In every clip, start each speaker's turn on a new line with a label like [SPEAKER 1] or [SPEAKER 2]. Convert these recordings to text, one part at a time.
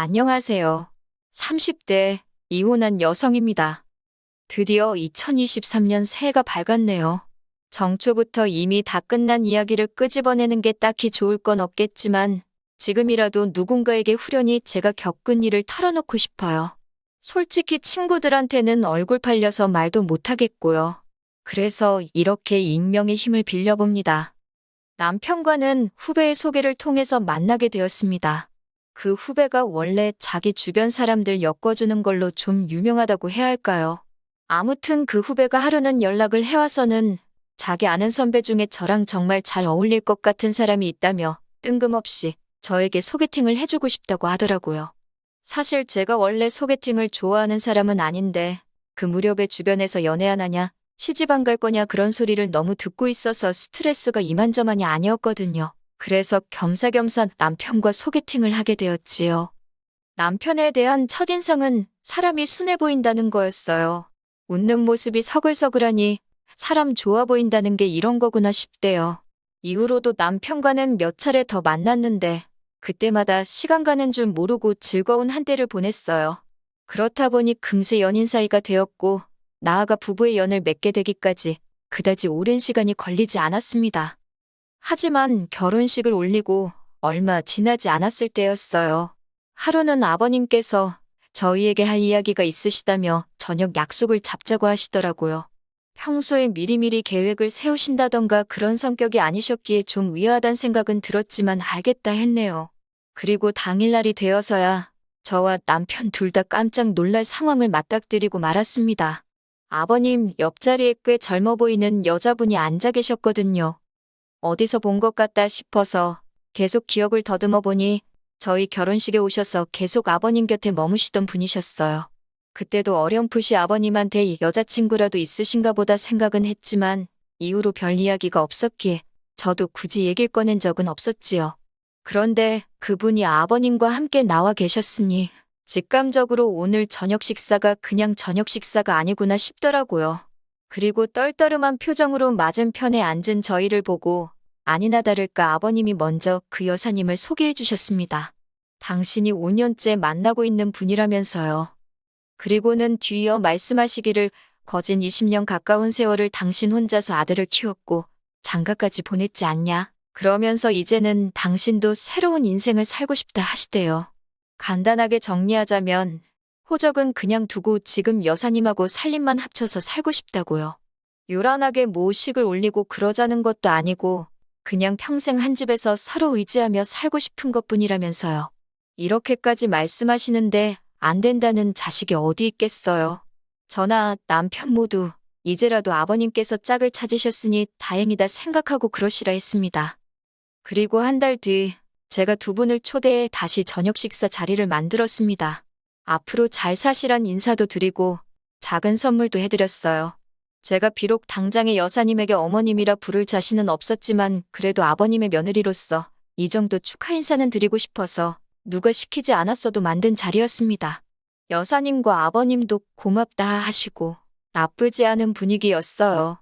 [SPEAKER 1] 안녕하세요. 30대 이혼한 여성입니다. 드디어 2023년 새해가 밝았네요. 정초부터 이미 다 끝난 이야기를 끄집어내는 게 딱히 좋을 건 없겠지만 지금이라도 누군가에게 후련히 제가 겪은 일을 털어놓고 싶어요. 솔직히 친구들한테는 얼굴 팔려서 말도 못하겠고요. 그래서 이렇게 익명의 힘을 빌려봅니다. 남편과는 후배의 소개를 통해서 만나게 되었습니다. 그 후배가 원래 자기 주변 사람들 엮어주는 걸로 좀 유명하다고 해야 할까요? 아무튼 그 후배가 하루는 연락을 해와서는 자기 아는 선배 중에 저랑 정말 잘 어울릴 것 같은 사람이 있다며 뜬금없이 저에게 소개팅을 해주고 싶다고 하더라고요. 사실 제가 원래 소개팅을 좋아하는 사람은 아닌데 그 무렵에 주변에서 연애하느냐, 시집 안 갈 거냐 그런 소리를 너무 듣고 있어서 스트레스가 이만저만이 아니었거든요. 그래서 겸사겸사 남편과 소개팅을 하게 되었지요. 남편에 대한 첫인상은 사람이 순해 보인다는 거였어요. 웃는 모습이 서글서글하니 사람 좋아 보인다는 게 이런 거구나 싶대요. 이후로도 남편과는 몇 차례 더 만났는데 그때마다 시간 가는 줄 모르고 즐거운 한때를 보냈어요. 그렇다 보니 금세 연인 사이가 되었고 나아가 부부의 연을 맺게 되기까지 그다지 오랜 시간이 걸리지 않았습니다. 하지만 결혼식을 올리고 얼마 지나지 않았을 때였어요. 하루는 아버님께서 저희에게 할 이야기가 있으시다며 저녁 약속을 잡자고 하시더라고요. 평소에 미리미리 계획을 세우신다던가 그런 성격이 아니셨기에 좀 의아하단 생각은 들었지만 알겠다 했네요. 그리고 당일날이 되어서야 저와 남편 둘 다 깜짝 놀랄 상황을 맞닥뜨리고 말았습니다. 아버님 옆자리에 꽤 젊어 보이는 여자분이 앉아 계셨거든요. 어디서 본 것 같다 싶어서 계속 기억을 더듬어 보니 저희 결혼식에 오셔서 계속 아버님 곁에 머무시던 분이셨어요. 그때도 어렴풋이 아버님한테 여자친구라도 있으신가 보다 생각은 했지만 이후로 별 이야기가 없었기에 저도 굳이 얘기를 꺼낸 적은 없었지요. 그런데 그분이 아버님과 함께 나와 계셨으니 직감적으로 오늘 저녁 식사가 그냥 저녁 식사가 아니구나 싶더라고요. 그리고 떨떠름한 표정으로 맞은편에 앉은 저희를 보고 아니나 다를까 아버님이 먼저 그 여사님을 소개해 주셨습니다. 당신이 5년째 만나고 있는 분이라면서요. 그리고는 뒤이어 말씀하시기를 거진 20년 가까운 세월을 당신 혼자서 아들을 키웠고 장가까지 보냈지 않냐. 그러면서 이제는 당신도 새로운 인생을 살고 싶다 하시대요. 간단하게 정리하자면 호적은 그냥 두고 지금 여사님하고 살림만 합쳐서 살고 싶다고요. 요란하게 모식을 올리고 그러자는 것도 아니고 그냥 평생 한 집에서 서로 의지하며 살고 싶은 것뿐이라면서요. 이렇게까지 말씀하시는데 안 된다는 자식이 어디 있겠어요. 저나 남편 모두 이제라도 아버님께서 짝을 찾으셨으니 다행이다 생각하고 그러시라 했습니다. 그리고 한 달 뒤 제가 두 분을 초대해 다시 저녁 식사 자리를 만들었습니다. 앞으로 잘 사시란 인사도 드리고 작은 선물도 해드렸어요. 제가 비록 당장의 여사님에게 어머님이라 부를 자신은 없었지만 그래도 아버님의 며느리로서 이 정도 축하 인사는 드리고 싶어서 누가 시키지 않았어도 만든 자리였습니다. 여사님과 아버님도 고맙다 하시고 나쁘지 않은 분위기였어요.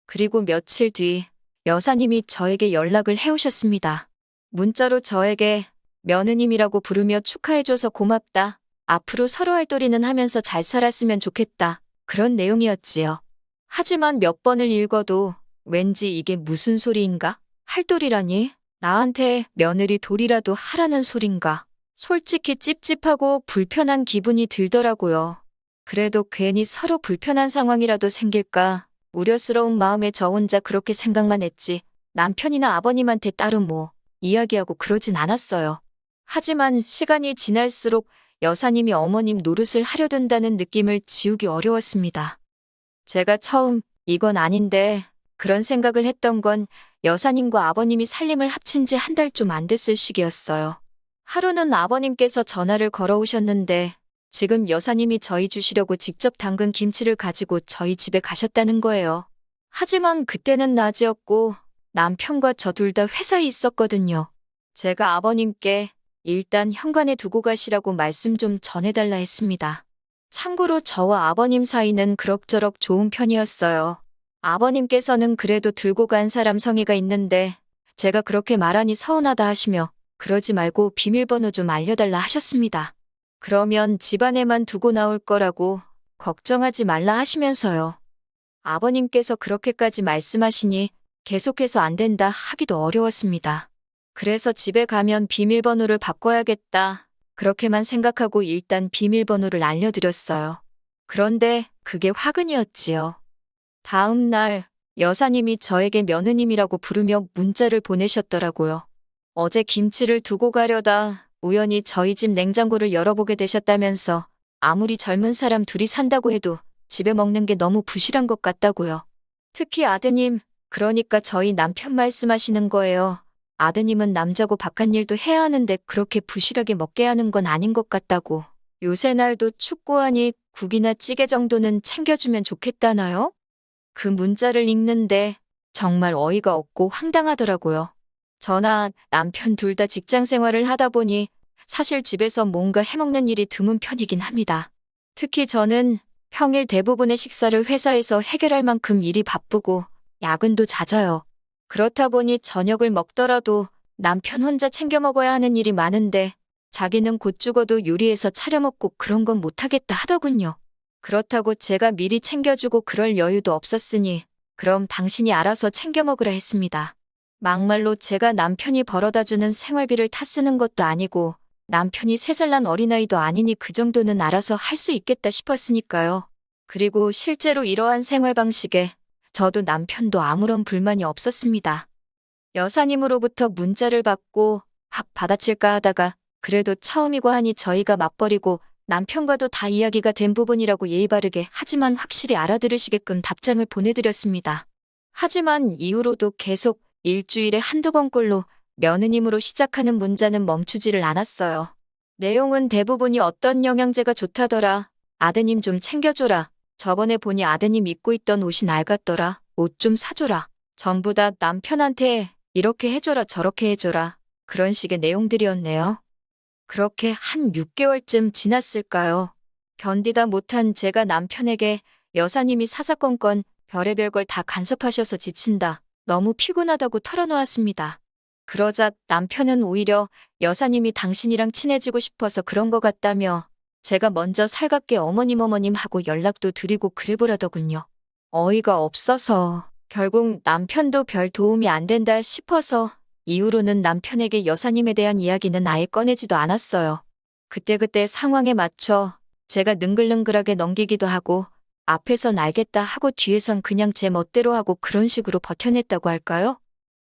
[SPEAKER 1] 그리고 며칠 뒤 여사님이 저에게 연락을 해오셨습니다. 문자로 저에게 며느님이라고 부르며 축하해줘서 고맙다. 앞으로 서로 할도리는 하면서 잘 살았으면 좋겠다. 그런 내용이었지요. 하지만 몇 번을 읽어도 왠지 이게 무슨 소리인가? 할도리라니? 나한테 며느리 돌이라도 하라는 소린가? 솔직히 찝찝하고 불편한 기분이 들더라고요. 그래도 괜히 서로 불편한 상황이라도 생길까 우려스러운 마음에 저 혼자 그렇게 생각만 했지 남편이나 아버님한테 따로 뭐 이야기하고 그러진 않았어요. 하지만 시간이 지날수록 여사님이 어머님 노릇을 하려 든다는 느낌을 지우기 어려웠습니다. 제가 처음 이건 아닌데 그런 생각을 했던 건 여사님과 아버님이 살림을 합친 지 한 달 좀 안 됐을 시기였어요. 하루는 아버님께서 전화를 걸어오셨는데 지금 여사님이 저희 주시려고 직접 담근 김치를 가지고 저희 집에 가셨다는 거예요. 하지만 그때는 낮이었고 남편과 저 둘 다 회사에 있었거든요. 제가 아버님께 일단 현관에 두고 가시라고 말씀 좀 전해달라 했습니다. 참고로 저와 아버님 사이는 그럭저럭 좋은 편이었어요. 아버님께서는 그래도 들고 간 사람 성의가 있는데 제가 그렇게 말하니 서운하다 하시며 그러지 말고 비밀번호 좀 알려달라 하셨습니다. 그러면 집안에만 두고 나올 거라고 걱정하지 말라 하시면서요. 아버님께서 그렇게까지 말씀하시니 계속해서 안 된다 하기도 어려웠습니다. 그래서 집에 가면 비밀번호를 바꿔야겠다. 그렇게만 생각하고 일단 비밀번호를 알려드렸어요. 그런데 그게 화근이었지요. 다음 날 여사님이 저에게 며느님이라고 부르며 문자를 보내셨더라고요. 어제 김치를 두고 가려다 우연히 저희 집 냉장고를 열어보게 되셨다면서 아무리 젊은 사람 둘이 산다고 해도 집에 먹는 게 너무 부실한 것 같다고요. 특히 아드님, 그러니까 저희 남편 말씀하시는 거예요. 아드님은 남자고 바깥일도 해야 하는데 그렇게 부실하게 먹게 하는 건 아닌 것 같다고. 요새 날도 춥고하니 국이나 찌개 정도는 챙겨주면 좋겠다나요? 그 문자를 읽는데 정말 어이가 없고 황당하더라고요. 저나 남편 둘 다 직장 생활을 하다 보니 사실 집에서 뭔가 해먹는 일이 드문 편이긴 합니다. 특히 저는 평일 대부분의 식사를 회사에서 해결할 만큼 일이 바쁘고 야근도 잦아요. 그렇다 보니 저녁을 먹더라도 남편 혼자 챙겨 먹어야 하는 일이 많은데 자기는 곧 죽어도 요리해서 차려 먹고 그런 건 못하겠다 하더군요. 그렇다고 제가 미리 챙겨주고 그럴 여유도 없었으니 그럼 당신이 알아서 챙겨 먹으라 했습니다. 막말로 제가 남편이 벌어다주는 생활비를 타 쓰는 것도 아니고 남편이 3살 난 어린아이도 아니니 그 정도는 알아서 할 수 있겠다 싶었으니까요. 그리고 실제로 이러한 생활 방식에 저도 남편도 아무런 불만이 없었습니다. 여사님으로부터 문자를 받고 받아칠까 하다가 그래도 처음이고 하니 저희가 맞벌이고 남편과도 다 이야기가 된 부분이라고 예의 바르게 하지만 확실히 알아들으시게끔 답장을 보내드렸습니다. 하지만 이후로도 계속 일주일에 한두 번꼴로 며느님으로 시작하는 문자는 멈추지를 않았어요. 내용은 대부분이 어떤 영양제가 좋다더라. 아드님 좀 챙겨줘라. 저번에 보니 아드님 입고 있던 옷이 낡았더라. 옷 좀 사줘라. 전부 다 남편한테 이렇게 해줘라 저렇게 해줘라. 그런 식의 내용들이었네요. 그렇게 한 6개월쯤 지났을까요? 견디다 못한 제가 남편에게 여사님이 사사건건 별의별 걸 다 간섭하셔서 지친다. 너무 피곤하다고 털어놓았습니다. 그러자 남편은 오히려 여사님이 당신이랑 친해지고 싶어서 그런 것 같다며 제가 먼저 살갑게 어머님 하고 연락도 드리고 그래보라더군요. 어이가 없어서 결국 남편도 별 도움이 안 된다 싶어서 이후로는 남편에게 여사님에 대한 이야기는 아예 꺼내지도 않았어요. 그때그때 상황에 맞춰 제가 능글능글하게 넘기기도 하고 앞에선 알겠다 하고 뒤에선 그냥 제 멋대로 하고 그런 식으로 버텨냈다고 할까요?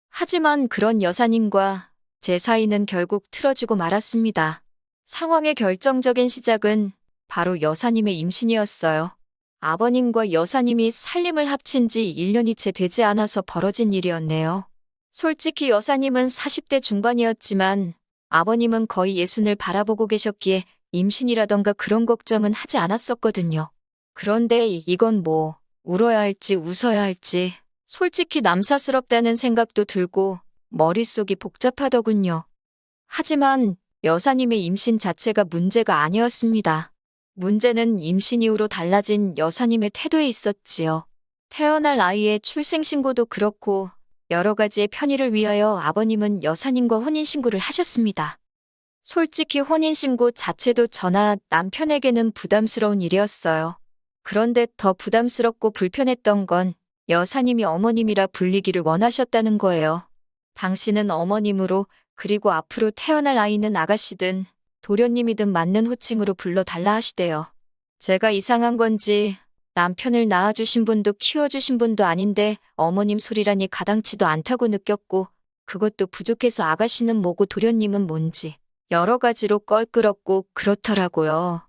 [SPEAKER 1] 하지만 그런 여사님과 제 사이는 결국 틀어지고 말았습니다. 상황의 결정적인 시작은 바로 여사님의 임신이었어요. 아버님과 여사님이 살림을 합친 지 1년이 채 되지 않아서 벌어진 일이었네요. 솔직히 여사님은 40대 중반이었지만 아버님은 거의 60을 바라보고 계셨기에 임신이라던가 그런 걱정은 하지 않았었거든요. 그런데 이건 뭐 울어야 할지 웃어야 할지 솔직히 남사스럽다는 생각도 들고 머릿속이 복잡하더군요. 하지만 여사님의 임신 자체가 문제가 아니었습니다. 문제는 임신 이후로 달라진 여사님의 태도에 있었지요. 태어날 아이의 출생신고도 그렇고 여러 가지의 편의를 위하여 아버님은 여사님과 혼인신고를 하셨습니다. 솔직히 혼인신고 자체도 저나 남편에게는 부담스러운 일이었어요. 그런데 더 부담스럽고 불편했던 건 여사님이 어머님이라 불리기를 원하셨다는 거예요. 당신은 어머님으로 그리고 앞으로 태어날 아이는 아가씨든 도련님이든 맞는 호칭으로 불러달라 하시대요. 제가 이상한 건지 남편을 낳아주신 분도 키워주신 분도 아닌데 어머님 소리라니 가당치도 않다고 느꼈고 그것도 부족해서 아가씨는 뭐고 도련님은 뭔지 여러 가지로 껄끄럽고 그렇더라고요.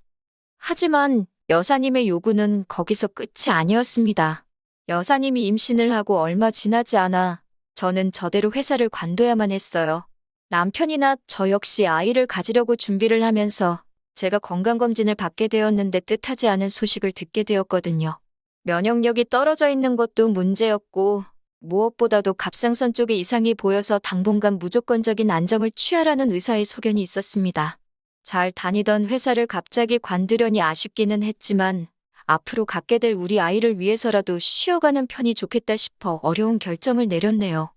[SPEAKER 1] 하지만 여사님의 요구는 거기서 끝이 아니었습니다. 여사님이 임신을 하고 얼마 지나지 않아 저는 저대로 회사를 관둬야만 했어요. 남편이나 저 역시 아이를 가지려고 준비를 하면서 제가 건강검진을 받게 되었는데 뜻하지 않은 소식을 듣게 되었거든요. 면역력이 떨어져 있는 것도 문제였고 무엇보다도 갑상선 쪽에 이상이 보여서 당분간 무조건적인 안정을 취하라는 의사의 소견이 있었습니다. 잘 다니던 회사를 갑자기 관두려니 아쉽기는 했지만 앞으로 갖게 될 우리 아이를 위해서라도 쉬어가는 편이 좋겠다 싶어 어려운 결정을 내렸네요.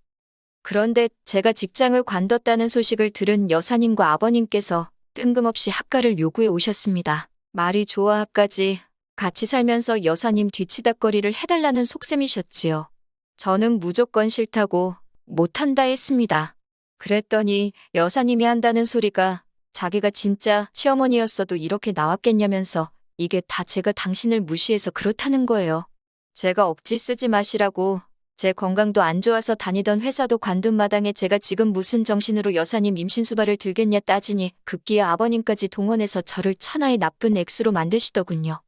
[SPEAKER 1] 그런데 제가 직장을 관뒀다는 소식을 들은 여사님과 아버님께서 뜬금없이 합가를 요구해 오셨습니다. 말이 좋아 합가지 같이 살면서 여사님 뒤치다꺼리를 해달라는 속셈이셨지요. 저는 무조건 싫다고 못한다 했습니다. 그랬더니 여사님이 한다는 소리가 자기가 진짜 시어머니였어도 이렇게 나왔겠냐면서 이게 다 제가 당신을 무시해서 그렇다는 거예요. 제가 억지 쓰지 마시라고 제 건강도 안 좋아서 다니던 회사도 관둔 마당에 제가 지금 무슨 정신으로 여사님 임신수발을 들겠냐 따지니 급기야 아버님까지 동원해서 저를 천하의 나쁜 X로 만드시더군요.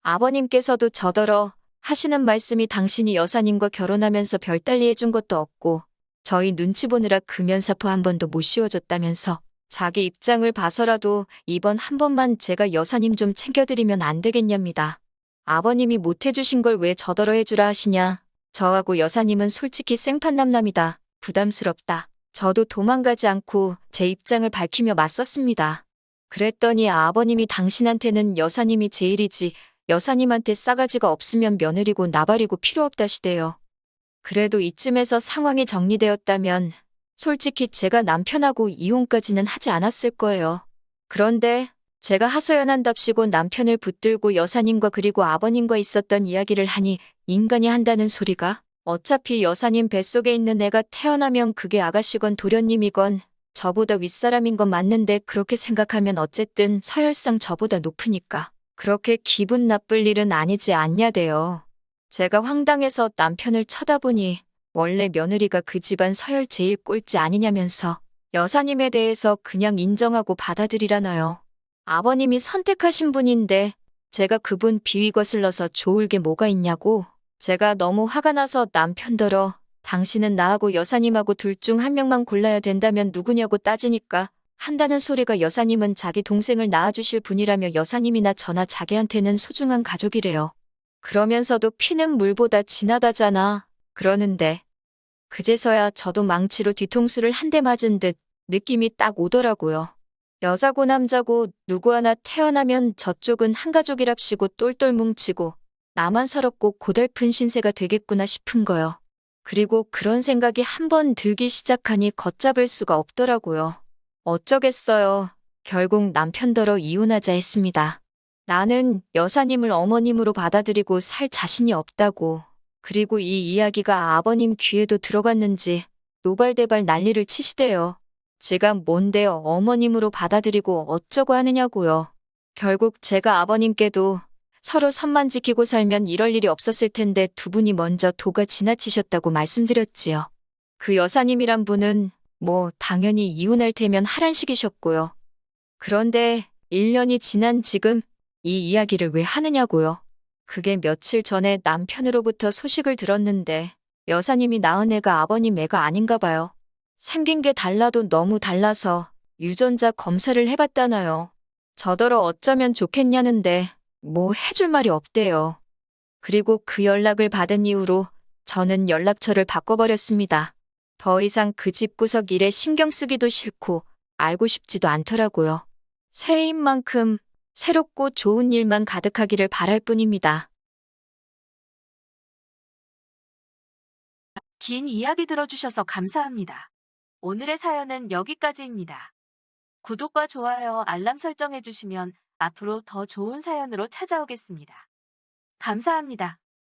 [SPEAKER 1] 아버님께서도 저더러 하시는 말씀이 당신이 여사님과 결혼하면서 별달리 해준 것도 없고 저희 눈치 보느라 금연사포 한 번도 못 씌워줬다면서 자기 입장을 봐서라도 이번 한 번만 제가 여사님 좀 챙겨드리면 안 되겠냐입니다. 아버님이 못 해주신 걸 왜 저더러 해주라 하시냐. 저하고 여사님은 솔직히 생판남남이다. 부담스럽다. 저도 도망가지 않고 제 입장을 밝히며 맞섰습니다. 그랬더니 아버님이 당신한테는 여사님이 제일이지 여사님한테 싸가지가 없으면 며느리고 나발이고 필요 없다시대요. 그래도 이쯤에서 상황이 정리되었다면 솔직히 제가 남편하고 이혼까지는 하지 않았을 거예요. 그런데 제가 하소연한답시고 남편을 붙들고 여사님과 그리고 아버님과 있었던 이야기를 하니 인간이 한다는 소리가 어차피 여사님 뱃속에 있는 애가 태어나면 그게 아가씨건 도련님이건 저보다 윗사람인 건 맞는데 그렇게 생각하면 어쨌든 서열상 저보다 높으니까 그렇게 기분 나쁠 일은 아니지 않냐대요. 제가 황당해서 남편을 쳐다보니 원래 며느리가 그 집안 서열 제일 꼴찌 아니냐면서 여사님에 대해서 그냥 인정하고 받아들이라나요. 아버님이 선택하신 분인데 제가 그분 비위 거슬러서 좋을 게 뭐가 있냐고. 제가 너무 화가 나서 남편더러 당신은 나하고 여사님하고 둘 중 한 명만 골라야 된다면 누구냐고 따지니까 한다는 소리가 여사님은 자기 동생을 낳아주실 분이라며 여사님이나 저나 자기한테는 소중한 가족이래요. 그러면서도 피는 물보다 진하다잖아. 그러는데 그제서야 저도 망치로 뒤통수를 한 대 맞은 듯 느낌이 딱 오더라고요. 여자고 남자고 누구 하나 태어나면 저쪽은 한 가족이랍시고 똘똘 뭉치고 나만 서럽고 고달픈 신세가 되겠구나 싶은 거요. 그리고 그런 생각이 한 번 들기 시작하니 걷잡을 수가 없더라고요. 어쩌겠어요. 결국 남편더러 이혼하자 했습니다. 나는 여사님을 어머님으로 받아들이고 살 자신이 없다고. 그리고 이 이야기가 아버님 귀에도 들어갔는지 노발대발 난리를 치시대요. 제가 뭔데요 어머님으로 받아들이고 어쩌고 하느냐고요. 결국 제가 아버님께도 서로 선만 지키고 살면 이럴 일이 없었을 텐데 두 분이 먼저 도가 지나치셨다고 말씀드렸지요. 그 여사님이란 분은 뭐 당연히 이혼할 테면 하란식이셨고요. 그런데 1년이 지난 지금 이 이야기를 왜 하느냐고요. 그게 며칠 전에 남편으로부터 소식을 들었는데 여사님이 낳은 애가 아버님 애가 아닌가 봐요. 생긴 게 달라도 너무 달라서 유전자 검사를 해봤다나요. 저더러 어쩌면 좋겠냐는데 뭐 해줄 말이 없대요. 그리고 그 연락을 받은 이후로 저는 연락처를 바꿔버렸습니다. 더 이상 그 집구석 일에 신경 쓰기도 싫고 알고 싶지도 않더라고요. 새해인 만큼 새롭고 좋은 일만 가득하기를 바랄 뿐입니다.
[SPEAKER 2] 긴 이야기 들어주셔서 감사합니다. 오늘의 사연은 여기까지입니다. 구독과 좋아요, 알람 설정해주시면 앞으로 더 좋은 사연으로 찾아오겠습니다. 감사합니다.